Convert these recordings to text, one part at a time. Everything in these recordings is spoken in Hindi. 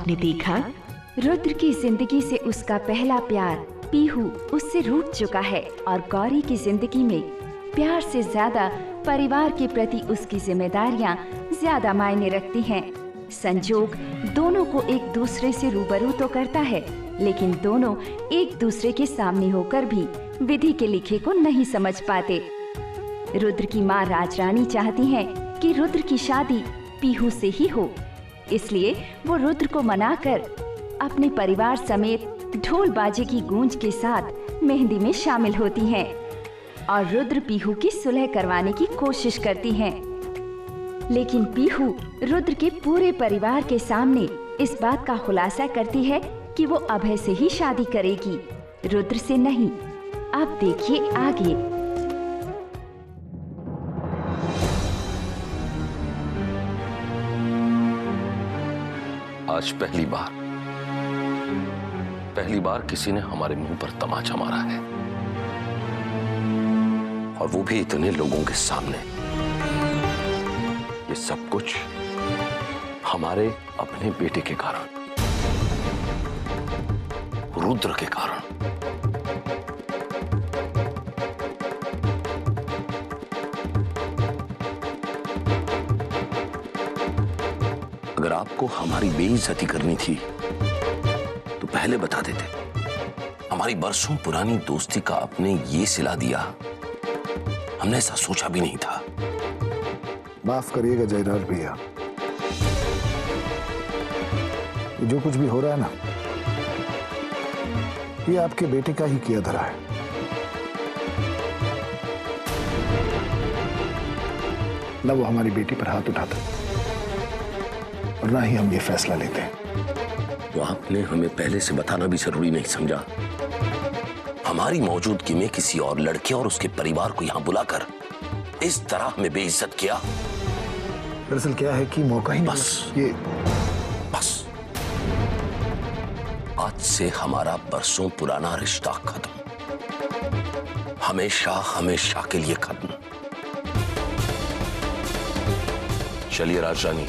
आपने देखा रुद्र की जिंदगी से उसका पहला प्यार पीहू उससे रूठ चुका है और गौरी की जिंदगी में प्यार से ज्यादा परिवार के प्रति उसकी जिम्मेदारियां ज्यादा मायने रखती हैं। संजोग दोनों को एक दूसरे से रूबरू तो करता है, लेकिन दोनों एक दूसरे के सामने होकर भी विधि के लिखे को नहीं समझ पाते। रुद्र की माँ राजरानी चाहती हैं कि रुद्र की शादी पीहू से ही हो, इसलिए वो रुद्र को मनाकर अपने परिवार समेत ढोल बाजे की गूंज के साथ मेहंदी में शामिल होती हैं और रुद्र पीहू की सुलह करवाने की कोशिश करती हैं। लेकिन पीहू रुद्र के पूरे परिवार के सामने इस बात का खुलासा करती है कि वो अभय से ही शादी करेगी, रुद्र से नहीं। अब देखिए आगे। आज पहली बार किसी ने हमारे मुंह पर तमाचा मारा है, और वो भी इतने लोगों के सामने। ये सब कुछ हमारे अपने बेटे के कारण, रुद्र के कारण। अगर आपको हमारी बेइज्जती करनी थी तो पहले बता देते। हमारी बरसों पुरानी दोस्ती का आपने ये सिला दिया, हमने ऐसा सोचा भी नहीं था। माफ करिएगा जयराज भैया, जो कुछ भी हो रहा है ना, ये आपके बेटे का ही किया धरा है। न वो हमारी बेटी पर हाथ उठाता और ना ही हम ये फैसला लेते हैं। तो आपने हमें पहले से बताना भी जरूरी नहीं समझा? हमारी मौजूदगी में किसी और लड़के और उसके परिवार को यहां बुलाकर इस तरह हमें बेइज्जत किया। दरअसल क्या है कि मौका ही बस आज से हमारा बरसों पुराना रिश्ता खत्म, हमेशा हमेशा के लिए खत्म। चलिए राजरानी,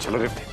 चलो रिप्टी।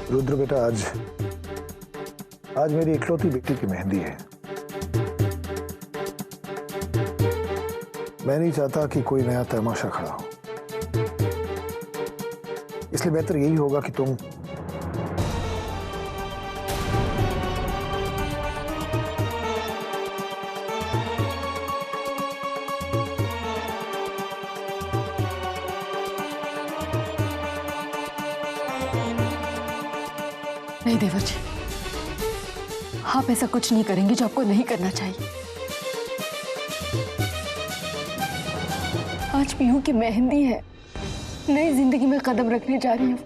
रुद्र बेटा, आज मेरी इकलौती बेटी की मेहंदी है। मैं नहीं चाहता कि कोई नया तमाशा खड़ा हो, इसलिए बेहतर यही होगा कि तुम नहीं देवर जी, आप ऐसा कुछ नहीं करेंगे जो आपको नहीं करना चाहिए। आज पीहू की मेहंदी है, नई जिंदगी में कदम रखने जा रही हूँ,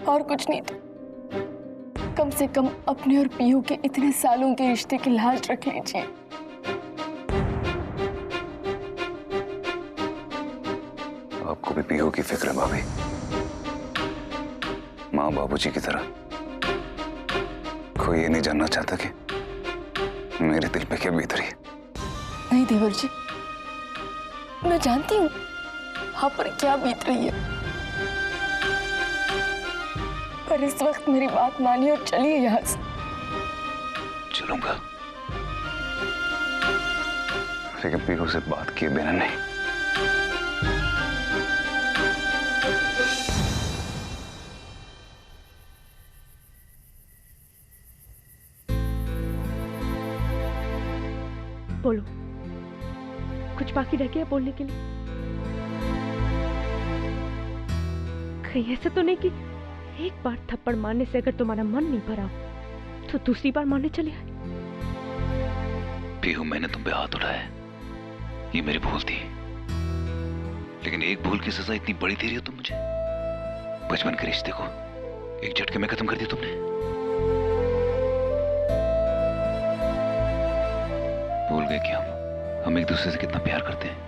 और कुछ नहीं तो कम से कम अपने और पीहू के इतने सालों के रिश्ते की लाज रख लीजिए। आपको भी पीहू की फिक्र है भाभी, माँ बाबूजी की तरह। कोई ये नहीं जानना चाहता कि मेरे दिल पे क्या बीत रही है। नहीं देवर जी, मैं जानती हूँ आप पर क्या बीत रही है, पर इस वक्त मेरी बात मानिए और चलिए यहाँ से। चलूंगा, लेकिन पीहू से बात किए बिना नहीं। बोलो, कुछ बाकी रह गया बोलने के लिए? कहीं ऐसा तो नहीं कि एक बार थप्पड़ मारने से अगर तुम्हारा मन नहीं भरा तो दूसरी बार मारने चले आए। पीहू, मैंने तुम पे हाथ उठाया, ये मेरी भूल थी, लेकिन एक भूल की सजा इतनी बड़ी दे रही हो तुम मुझे। बचपन के रिश्ते को एक झटके में खत्म कर दिया तुमने। भूल गए कि हम एक दूसरे से कितना प्यार करते हैं।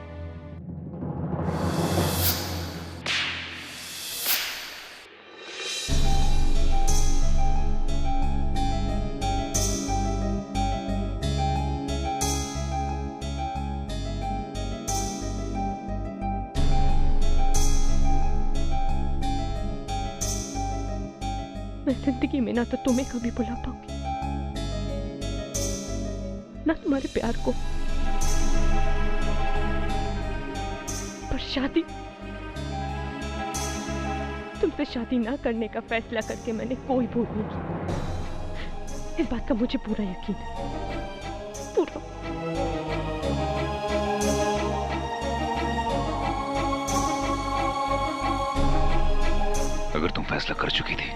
मैं जिंदगी में ना तो तुम्हें कभी भुला पाऊंगी, ना तुम्हारे प्यार को, पर शादी, तुमसे शादी ना करने का फैसला करके मैंने कोई भूल नहीं की। इस बात का मुझे पूरा यकीन है, पूरा। अगर तुम फैसला कर चुकी थी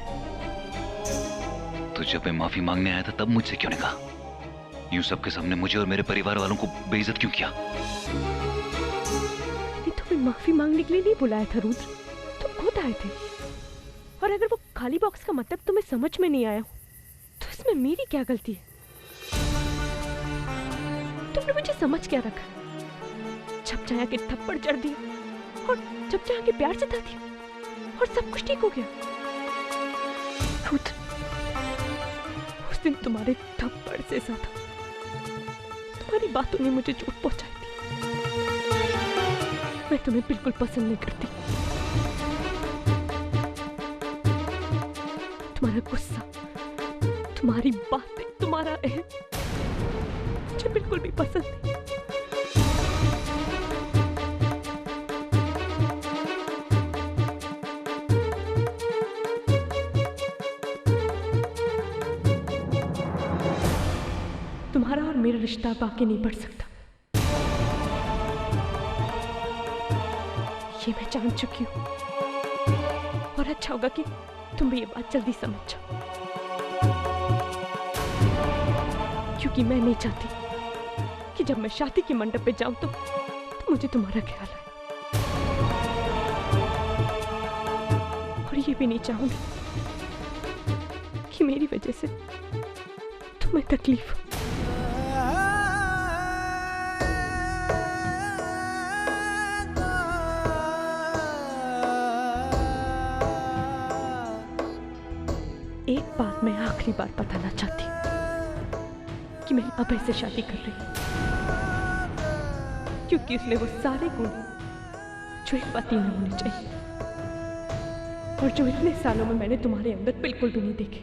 तो जब मैं माफी मांगने आया था तब मुझसे क्यों नहीं कहा? यूं सबके सामने मुझे और मेरे परिवार वालों को बेइज्जत क्यों किया? मैंने तुम्हें माफी मांगने के लिए नहीं बुलाया था रुद्र, तुम खुद आए थे। और अगर वो खाली बॉक्स का मतलब तुम्हें समझ में नहीं आया तो इसमें मेरी क्या गलती है? तुमने मुझे समझ क्या रखा? जब चाहे के थप्पड़ जड़ दिया और जब चाहे के प्यार जता दिया और सब कुछ ठीक हो गया। रुद्र, उस दिन तुम्हारे थप्पड़ से ज्यादा तुम्हारी बातों ने मुझे चोट पहुंचाई थी। मैं तुम्हें बिल्कुल पसंद नहीं करती। तुम्हारा गुस्सा, तुम्हारी बातें, तुम्हारा अहम मुझे बिल्कुल भी पसंद नहीं। तुम्हारा और मेरा रिश्ता अब आगे नहीं बढ़ सकता, ये मैं जान चुकी हूं। और अच्छा होगा कि तुम भी ये बात जल्दी समझ जाओ, क्योंकि मैं नहीं चाहती कि जब मैं शादी के मंडप पे जाऊं तो मुझे तुम्हारा ख्याल आए। और ये भी नहीं चाहूंगी कि मेरी वजह से तुम्हें तकलीफ हो। एक बात मैं आखिरी बार बताना चाहती हूँ कि मैं अभय से शादी कर रही हूँ, क्योंकि उसमें वो सारे गुण जो एक पति में होने चाहिए और जो इतने सालों में मैंने तुम्हारे अंदर बिल्कुल भी नहीं देखे।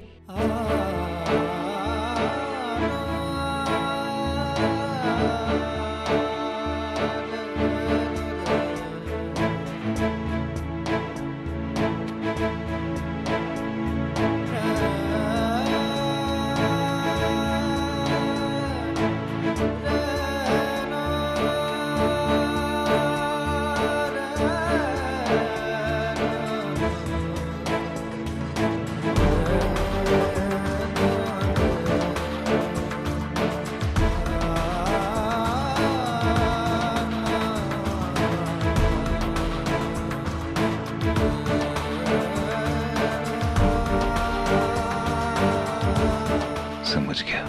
समझ गया।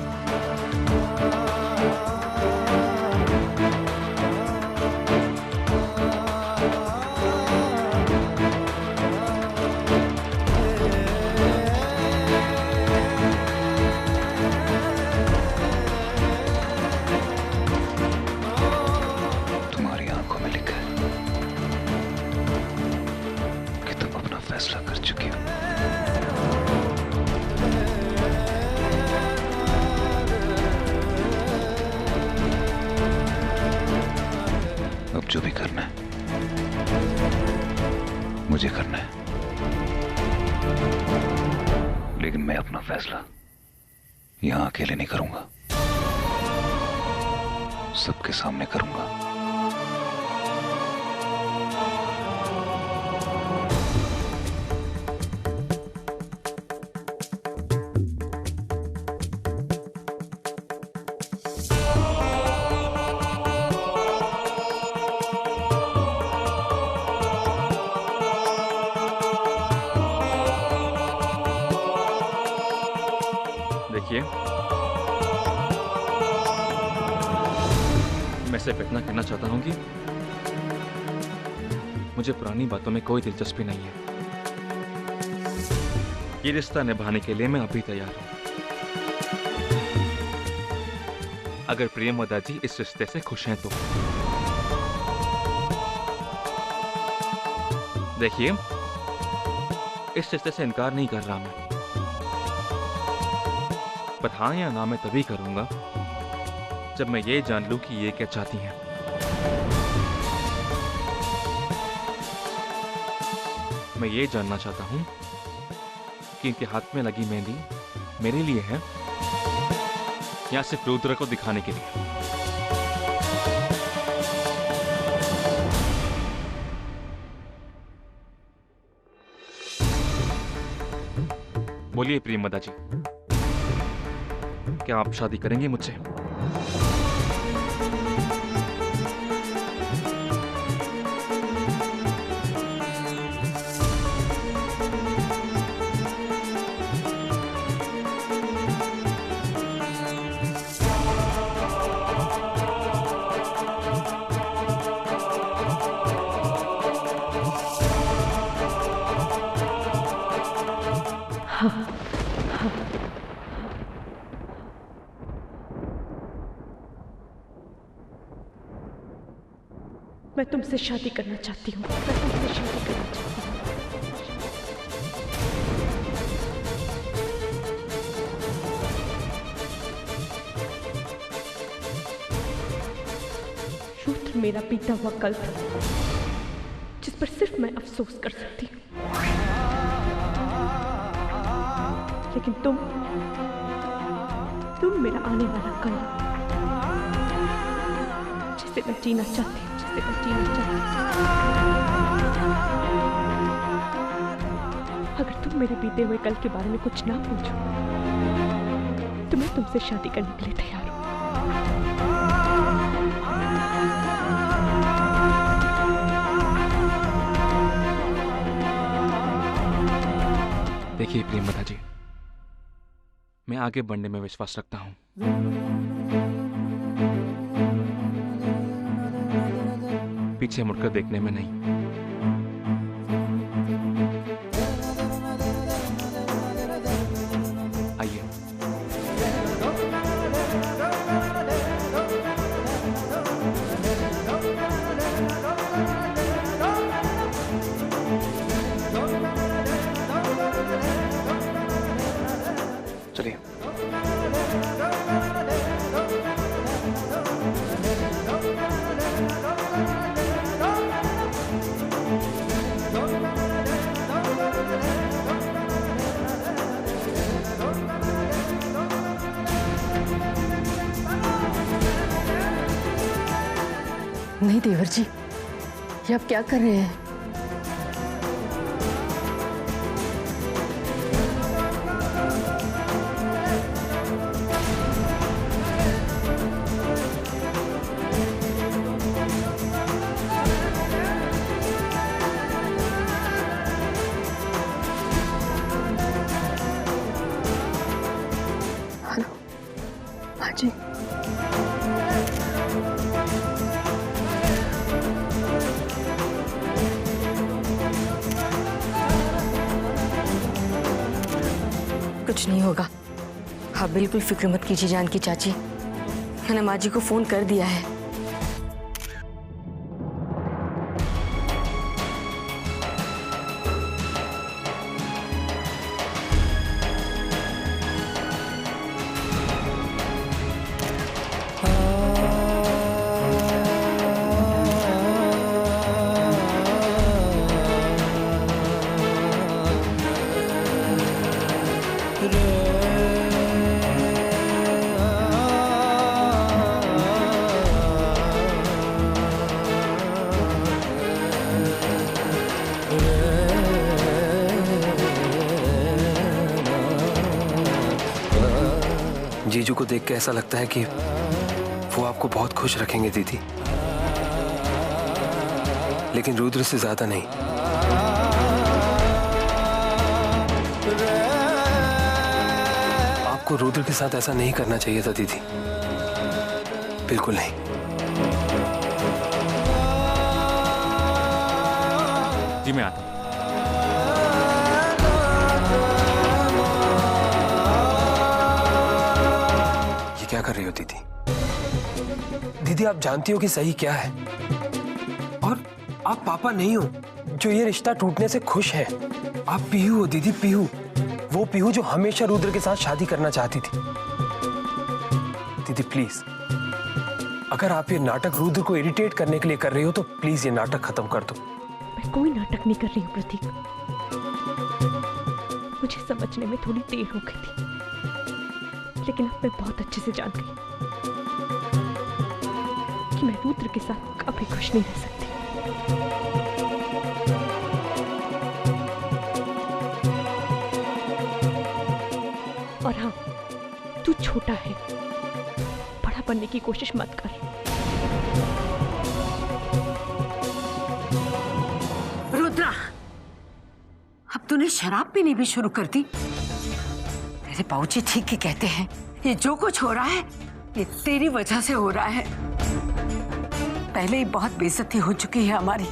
तुम्हारी आंखों में लिखा है कि तुम अपना फैसला कर चुकी हो। अब जो भी करना है मुझे करना है, लेकिन मैं अपना फैसला यहां अकेले नहीं करूंगा, सबके सामने करूंगा। देखिए, मैं सिर्फ इतना कहना चाहता हूं कि मुझे पुरानी बातों में कोई दिलचस्पी नहीं है। ये रिश्ता निभाने के लिए मैं अभी तैयार हूं, अगर प्रियमदा जी इस रिश्ते से खुश हैं तो। देखिए, इस रिश्ते से इनकार नहीं कर रहा मैं, पर हाँ या ना मैं तभी करूंगा जब मैं ये जान लूं कि ये क्या चाहती हैं। मैं ये जानना चाहता हूं कि इनके हाथ में लगी मेहंदी मेरे लिए है या सिर्फ रुद्र को दिखाने के लिए। बोलिए प्रियमदा जी, क्या आप शादी करेंगे मुझसे? मैं तुमसे शादी करना चाहती हूँ। मैं तुमसे शादी करना चाहती हूँ। रुद्र मेरा बीता हुआ कल था, जिस पर सिर्फ मैं अफसोस कर सकती हूँ। लेकिन तुम मेरा आने वाला कल हो, जिसे मैं जीना चाहती हूँ, जिसे मैं जीना चाहती हूँ। अगर तुम मेरे बीते हुए कल के बारे में कुछ ना पूछो तो मैं तुमसे शादी करने के लिए तैयार हूँ। देखिए प्रियमदा जी, मैं आगे बढ़ने में विश्वास रखता हूं, पीछे मुड़कर देखने में नहीं। आइए। चलिए। नहीं देवर जी, ये आप क्या कर रहे हैं? हेलो, हाँ जी। कुछ नहीं होगा, आप बिल्कुल फिक्र मत कीजिए जानकी चाची, मैंने माँ जी को फोन कर दिया है। जीजू को देख के ऐसा लगता है कि वो आपको बहुत खुश रखेंगे दीदी, लेकिन रुद्र से ज्यादा नहीं। आपको रुद्र के साथ ऐसा नहीं करना चाहिए था दीदी, बिल्कुल नहीं। जी मैं आता हूं। ये क्या कर रही हो दीदी? दीदी आप जानती हो कि सही क्या है, और आप पापा नहीं हो जो ये रिश्ता टूटने से खुश है। आप पीहू हो दीदी, पीहू। वो पीहू जो हमेशा रुद्र के साथ शादी करना चाहती थी। दीदी प्लीज, अगर आप ये नाटक रुद्र को इरिटेट करने के लिए कर रही हो तो प्लीज ये नाटक खत्म कर दो। मैं कोई नाटक नहीं कर रही हूँ प्रतीक। मुझे समझने में थोड़ी देर हो गई थी, लेकिन अब मैं बहुत अच्छे से जान गई कि मैं रुद्र के साथ कभी खुश नहीं रह सकती। और हाँ, तू छोटा है, बड़ा बनने की कोशिश मत कर। रुद्रा, अब तूने शराब पीनी भी शुरू कर दी। तेरे बाबूजी ठीक ही कहते हैं, ये जो कुछ हो रहा है ये तेरी वजह से हो रहा है। पहले ही बहुत बेइज्जती हो चुकी है हमारी,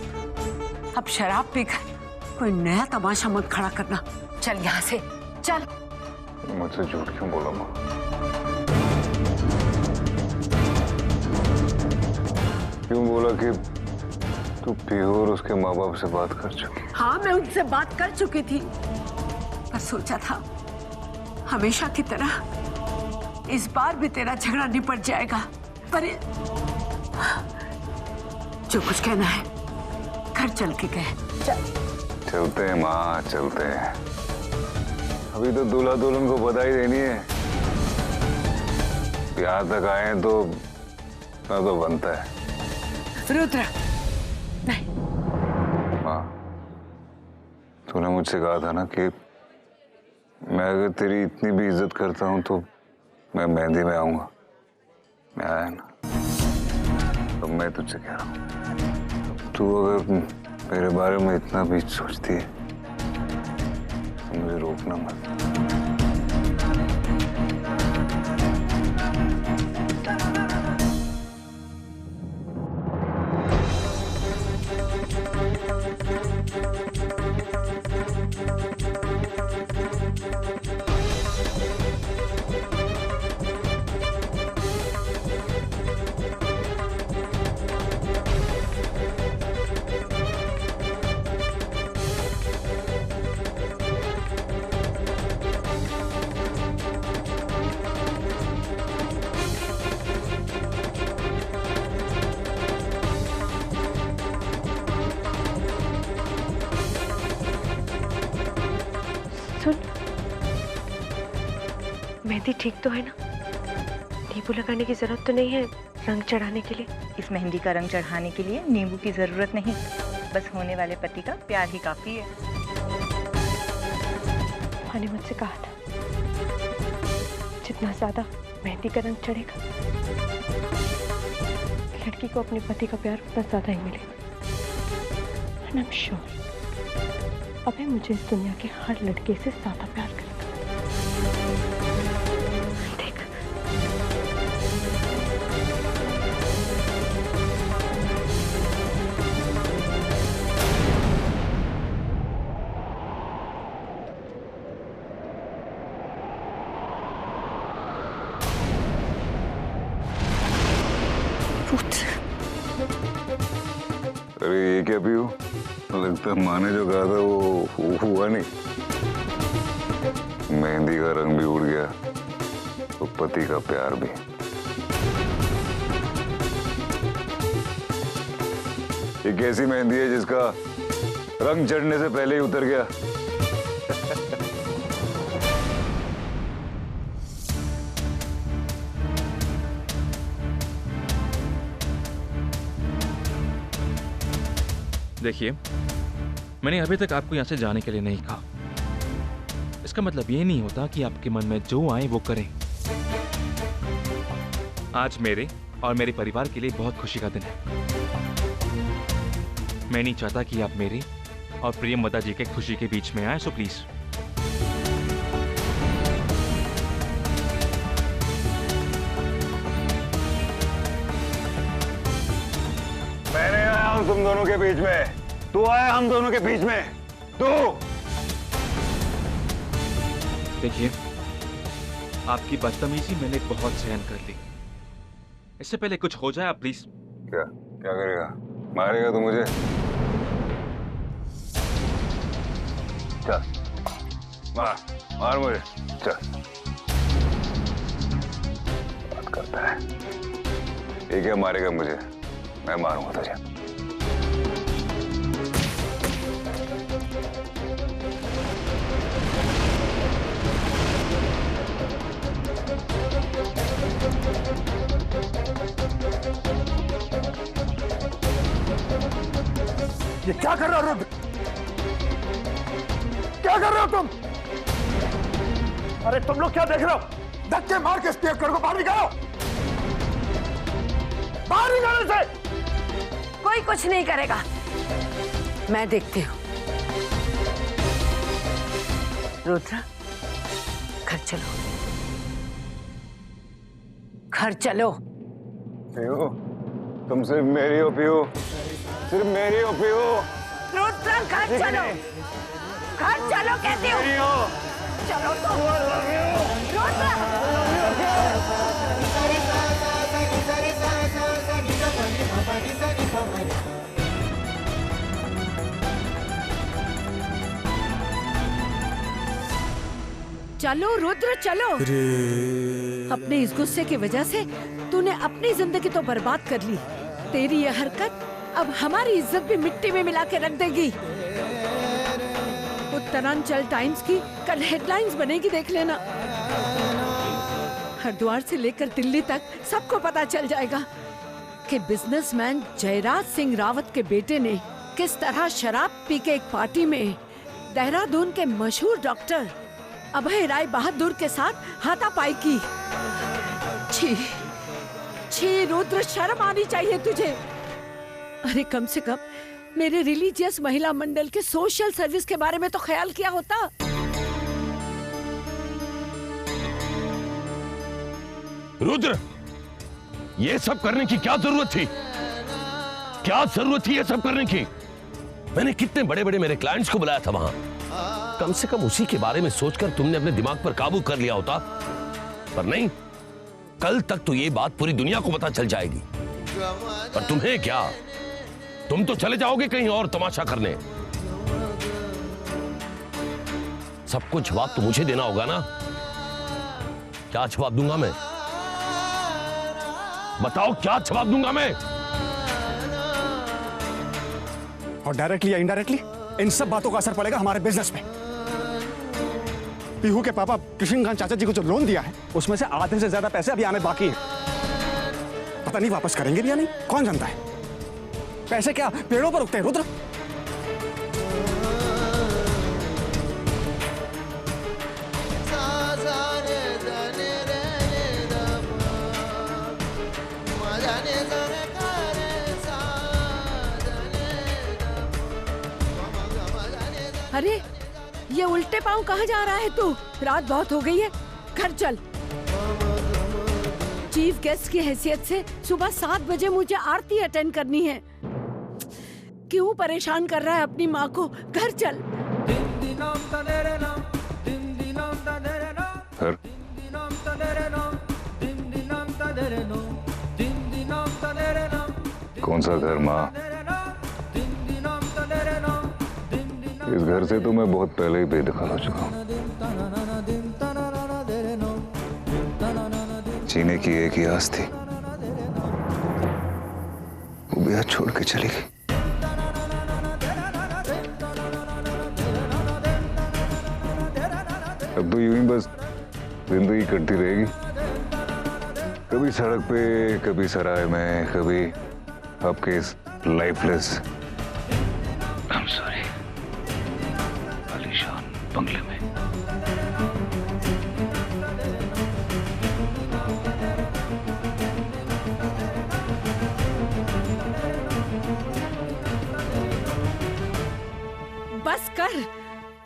अब शराब पीकर कोई नया तमाशा मत खड़ा करना। चल यहाँ से चल। मुझसे झूठ क्यों बोला माँ? क्यों बोला कि तू पीहू और उसके माँ बाप से बात कर चुकी? हाँ, मैं उनसे बात कर चुकी थी, पर सोचा था हमेशा की तरह इस बार भी तेरा झगड़ा निपट जाएगा। पर जो कुछ कहना है घर चल के कह। चलते हैं माँ, चलते हैं। अभी तो दूल्हा दुल्हन को बधाई देनी है। यहाँ तक आए तो ना तो बनता है। रुद्र नहीं। माँ, तूने मुझसे कहा था ना कि मैं अगर तेरी इतनी भी इज्जत करता हूँ तो मैं मेहंदी में आऊंगा। मैं आया ना, तो मैं तुझसे कह रहा हूँ, तू अगर मेरे बारे में इतना भी सोचती है तो मुझे रोकना मत। सुन, मेहंदी ठीक तो है ना? नींबू लगाने की जरूरत तो नहीं है रंग चढ़ाने के लिए? इस मेहंदी का रंग चढ़ाने के लिए नींबू की जरूरत नहीं, बस होने वाले पति का प्यार ही काफी है। माँ ने मुझसे कहा था, जितना ज्यादा मेहंदी का रंग चढ़ेगा लड़की को अपने पति का प्यार उतना ज्यादा ही मिलेगा। And I'm sure अबे मुझे इस दुनिया के हर लड़के से ज्यादा प्यार करेगा। देख, अरे ये क्या पीहू? लगता है माँ ने जो कहा था वो हुआ नहीं। मेहंदी का रंग भी उड़ गया तो पति का प्यार भी। ये कैसी मेहंदी है जिसका रंग चढ़ने से पहले ही उतर गया? देखिए, मैंने अभी तक आपको यहाँ से जाने के लिए नहीं कहा। इसका मतलब ये नहीं होता कि आपके मन में जो आए वो करें। आज मेरे और मेरे परिवार के लिए बहुत खुशी का दिन है। मैं नहीं चाहता कि आप मेरे और प्रियमवदा जी के खुशी के बीच में आए, सो प्लीज। हूँ तुम दोनों के बीच में, तू आया हम दोनों के बीच में, तू। देखिए, आपकी बदतमीजी मैंने बहुत सहन कर ली। इससे पहले कुछ हो जाए आप प्लीज। क्या क्या करेगा? मारेगा तू मुझे? चल मार, मार मुझे, चल। बात करता है ये, क्या मारेगा मुझे? मैं मारूंगा तुझे। ये क्या कर रहे हो रुद्र? क्या कर रहे हो तुम? अरे तुम लोग क्या देख रहे हो? धक्के मार के स्पीकर को बाहर निकालो, बाहर निकालो इसे। कोई कुछ नहीं करेगा, मैं देखती हूँ। रुद्र, घर चलो, घर चलो। पीहू, तुम सिर्फ मेरी हो पीहू, सिर्फ मेरी हो पीहू। रुद्र, घर चलो, घर चलो कहती हूँ। चलो तो। रुद्र, चलो रुद्र चलो। अपने इस गुस्से की वजह से तूने अपनी जिंदगी तो बर्बाद कर ली। तेरी यह हरकत अब हमारी इज्जत भी मिट्टी में मिला के रख देगी। उत्तरांचल टाइम्स की कल हेडलाइंस बनेगी, देख लेना। हरिद्वार से लेकर दिल्ली तक सबको पता चल जाएगा कि बिजनेसमैन जयराज सिंह रावत के बेटे ने किस तरह शराब पी के एक पार्टी में देहरादून के मशहूर डॉक्टर अभय राय बहादुर के साथ हाथापाई की। छी छी रुद्र, शर्म आनी चाहिए तुझे। अरे कम से कम मेरे रिलीजियस महिला मंडल के सोशल सर्विस के बारे में तो ख्याल किया होता। रुद्र, ये सब करने की क्या जरूरत थी? क्या जरूरत थी ये सब करने की? मैंने कितने बड़े बड़े मेरे क्लाइंट्स को बुलाया था वहां। कम से कम उसी के बारे में सोचकर तुमने अपने दिमाग पर काबू कर लिया होता, पर नहीं। कल तक तो ये बात पूरी दुनिया को पता चल जाएगी। पर तुम्हें क्या, तुम तो चले जाओगे कहीं और तमाशा करने। सबको जवाब तो मुझे देना होगा ना। क्या जवाब दूंगा मैं? बताओ, क्या जवाब दूंगा मैं? और डायरेक्टली या इनडायरेक्टली इन सब बातों का असर पड़ेगा हमारे बिजनेस पे। पीहू के पापा कृष्णकांत चाचा जी को जो लोन दिया है, उसमें से आधे से ज्यादा पैसे अभी आने बाकी हैं। पता नहीं वापस करेंगे भी या नहीं, कौन जानता है। पैसे क्या पेड़ों पर उगते हैं रुद्र? अरे ये उल्टे पांव कहाँ जा रहा है तू? रात बहुत हो गई है, घर चल। चीफ गेस्ट की हैसियत से सुबह 7 बजे मुझे आरती अटेंड करनी है। क्यों परेशान कर रहा है अपनी माँ को? घर चल। कौन सा घर माँ? इस घर से तो मैं बहुत पहले ही बेदखल हो चुका हूँ। जीने की एक ही आस थी, वो भी आज छोड़ के चली गई। अब तो यूं ही बस जिंदगी कटती रहेगी, कभी सड़क पे, कभी सराय में, कभी आपके इस लाइफलेस, आई एम सॉरी, आलीशान बंगले में। बस कर,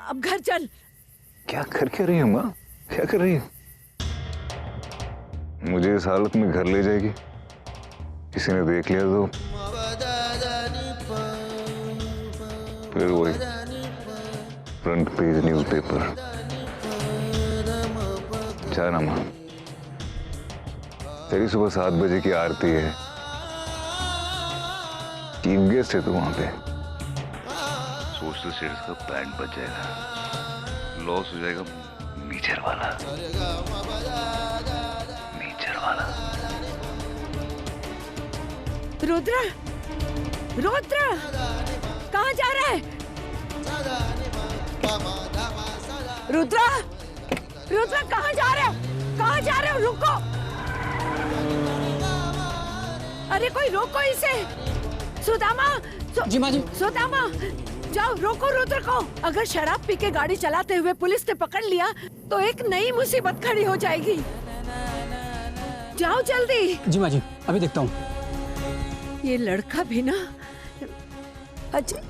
अब घर चल। क्या कर क्या रही है माँ? क्या कर रही है? मुझे इस हालत में घर ले जाएगी? किसी ने देख लिया तो फिर वही फ्रंट पेज न्यूज़पेपर। जाना माँ, तेरी सुबह 7 बजे की आरती है, चीफ गेस्ट है तू वहां पे। सोशल स्टेटस का बैंड बच जाएगा, लॉस हो जाएगा मीटर वाला, मीटर वाला। रुद्र, रुद्र, कहाँ जा रहा है? रुद्र, रुद्र कहाँ जा रहे हो? कहाँ जा रहे हो? रुको! अरे कोई रोको इसे! सुदामा, जी माँ जी। सुदामा, जाओ रोको रुद्र को। अगर शराब पी के गाड़ी चलाते हुए पुलिस ने पकड़ लिया तो एक नई मुसीबत खड़ी हो जाएगी। जाओ जल्दी। जी माँ जी, अभी देखता हूँ। ये लड़का भी ना अजय।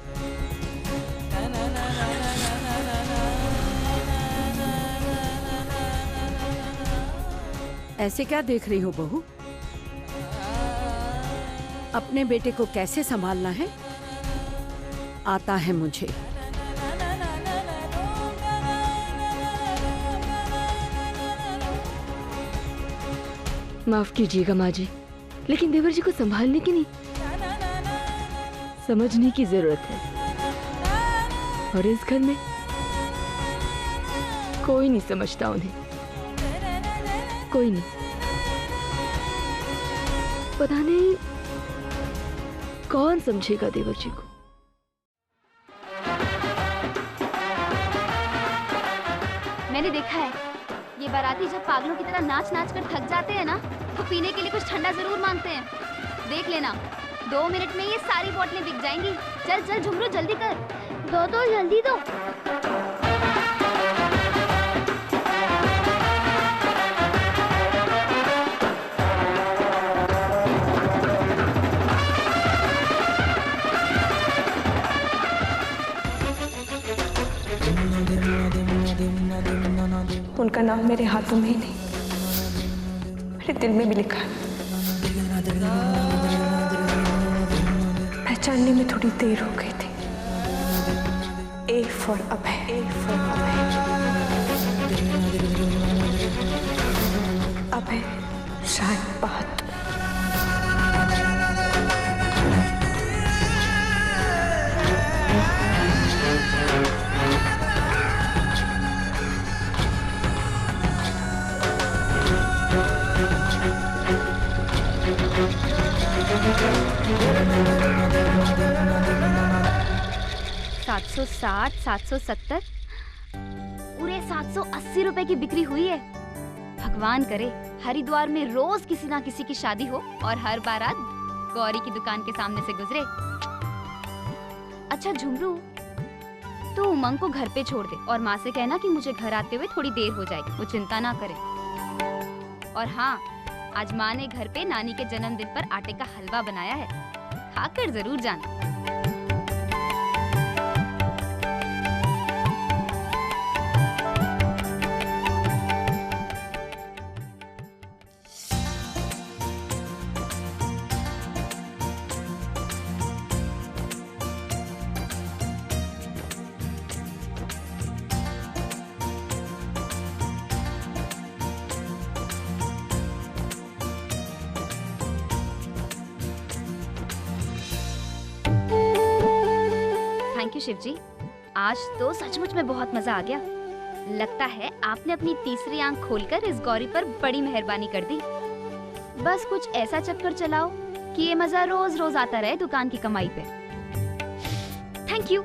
ऐसे क्या देख रही हो बहू? अपने बेटे को कैसे संभालना है आता है मुझे। माफ कीजिएगा माँ जी, लेकिन देवर जी को संभालने की नहीं, समझने की जरूरत है। और इस घर में कोई नहीं समझता उन्हें, कोई नहीं। पता नहीं कौन समझेगा देवर जी को। मैंने देखा है, ये बाराती जब पागलों की तरह नाच नाच कर थक जाते हैं ना, तो पीने के लिए कुछ ठंडा जरूर मांगते हैं। देख लेना, 2 मिनट में ये सारी बोतलें बिक जाएंगी। चल चल झुमरू, जल्दी कर। दो जल्दी दो। उनका नाम मेरे हाथों में ही नहीं, मेरे दिल में भी लिखा है। पहचानने में थोड़ी देर हो गई थी। A for Abhay, A for अभय। अभय शायद बहादुर। 760, 770, पूरे 780 रुपए की बिक्री हुई है। भगवान करे हरिद्वार में रोज किसी ना किसी की शादी हो और हर बारात गौरी की दुकान के सामने से गुजरे। अच्छा झुमरू, तू उमंग को घर पे छोड़ दे और माँ से कहना कि मुझे घर आते हुए थोड़ी देर हो जाएगी, वो चिंता ना करे। और हाँ, आज माँ ने घर पे नानी के जन्मदिन पर आटे का हलवा बनाया है, खाकर जरूर जाना। थैंक यू शिव जी, आज तो सचमुच में बहुत मजा आ गया। लगता है आपने अपनी तीसरी आंख खोलकर इस गौरी पर बड़ी मेहरबानी कर दी। बस कुछ ऐसा चक्कर चलाओ कि ये मजा रोज रोज आता रहे दुकान की कमाई पे। Thank you.